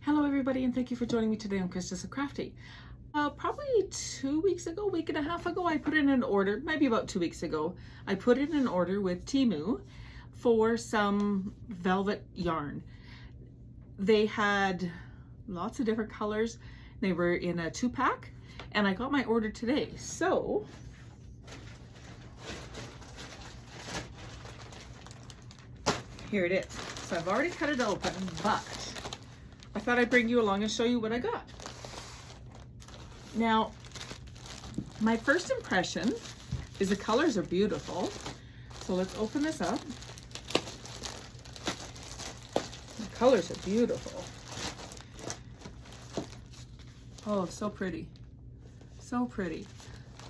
Hello everybody, and thank you for joining me today on Christus of Crafty. Probably 2 weeks ago, week and a half ago, I put in an order, maybe about 2 weeks ago, I put in an order with Temu for some velvet yarn. They had lots of different colors. They were in a 2-pack, and I got my order today. So here it is. So I've already cut it open, but I thought I'd bring you along and show you what I got. Now, my first impression is the colors are beautiful. So let's open this up. The colors are beautiful. Oh, so pretty. So pretty.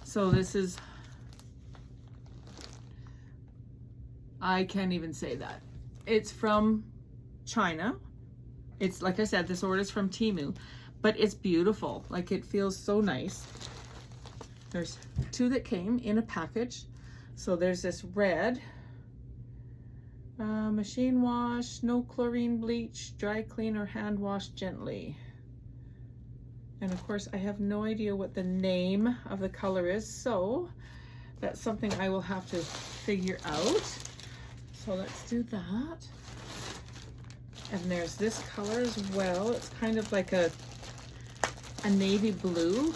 So this is, I can't even say that. It's from China. It's like I said, this order is from Temu, but it's beautiful. Like, it feels so nice. There's 2 that came in a package. So there's this red, machine wash, no chlorine bleach, dry clean or hand wash gently. And of course, I have no idea what the name of the color is, so that's something I will have to figure out. So let's do that. And there's this color as well. It's kind of like a navy blue.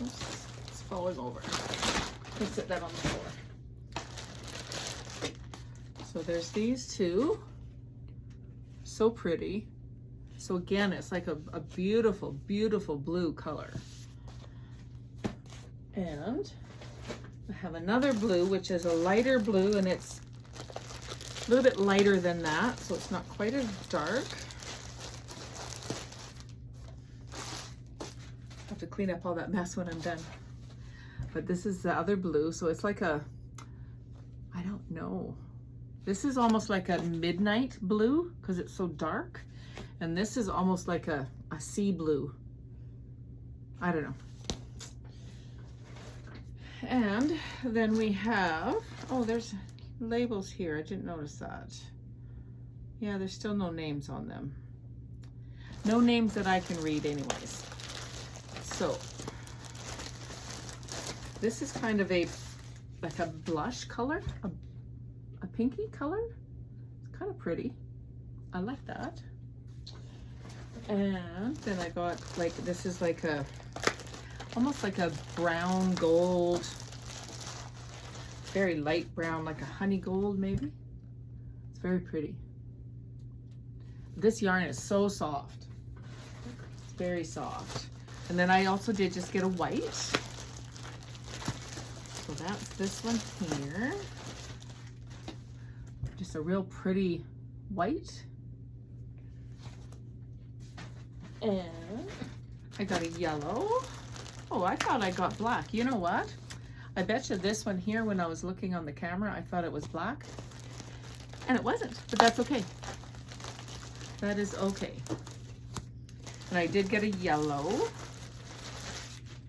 Oops, it's falling over. Let's set that on the floor. So there's these 2. So pretty. So again, it's like a beautiful, beautiful blue color. And I have another blue, which is a lighter blue, and it's a little bit lighter than that, so it's not quite as dark. I have to clean up all that mess when I'm done. But this is the other blue, so it's like a, I don't know. This is almost like a midnight blue because it's so dark. And this is almost like a sea blue. I don't know. And then we have, oh, there's labels here. I didn't notice that. Yeah, there's still no names on them. No names that I can read anyways. So this is kind of like a blush color, a pinky color. It's kind of pretty. I like that. And then I got like, this is like a, almost like a brown gold, very light brown, like a honey gold maybe. It's very pretty. This yarn is so soft. It's very soft. And then I also did just get a white. So that's this one here. Just a real pretty white. And I got a yellow. Oh, I thought I got black. You know what? I bet you this one here, when I was looking on the camera, I thought it was black. And it wasn't, but that's okay. That is okay. And I did get a yellow.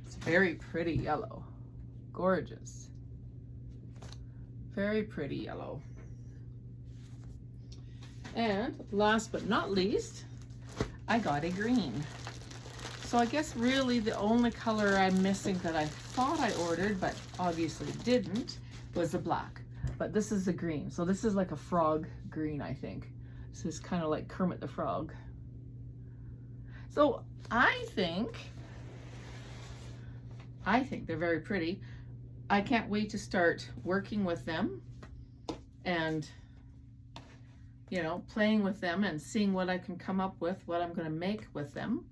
It's very pretty yellow. Gorgeous. Very pretty yellow. And last but not least, I got a green. So I guess really the only color I'm missing that I thought I ordered, but obviously didn't, was the black. But this is the green. So this is like a frog green, I think. This is kind of like Kermit the Frog. So I think they're very pretty. I can't wait to start working with them and, you know, playing with them and seeing what I can come up with, what I'm going to make with them.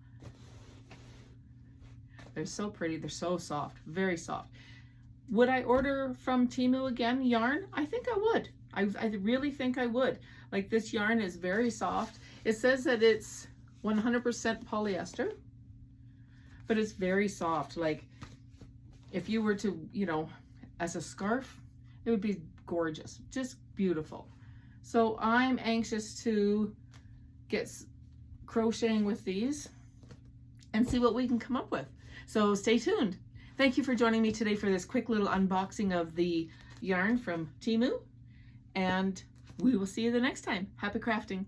They're so pretty. They're so soft, very soft. Would I order from Temu again yarn? I think I would. I really think I would. Like, this yarn is very soft. It says that it's 100% polyester, but it's very soft. Like, if you were to, you know, as a scarf, it would be gorgeous, just beautiful. So I'm anxious to get crocheting with these and see what we can come up with. So stay tuned. Thank you for joining me today for this quick little unboxing of the yarn from Temu. And We will see you the next time. Happy crafting.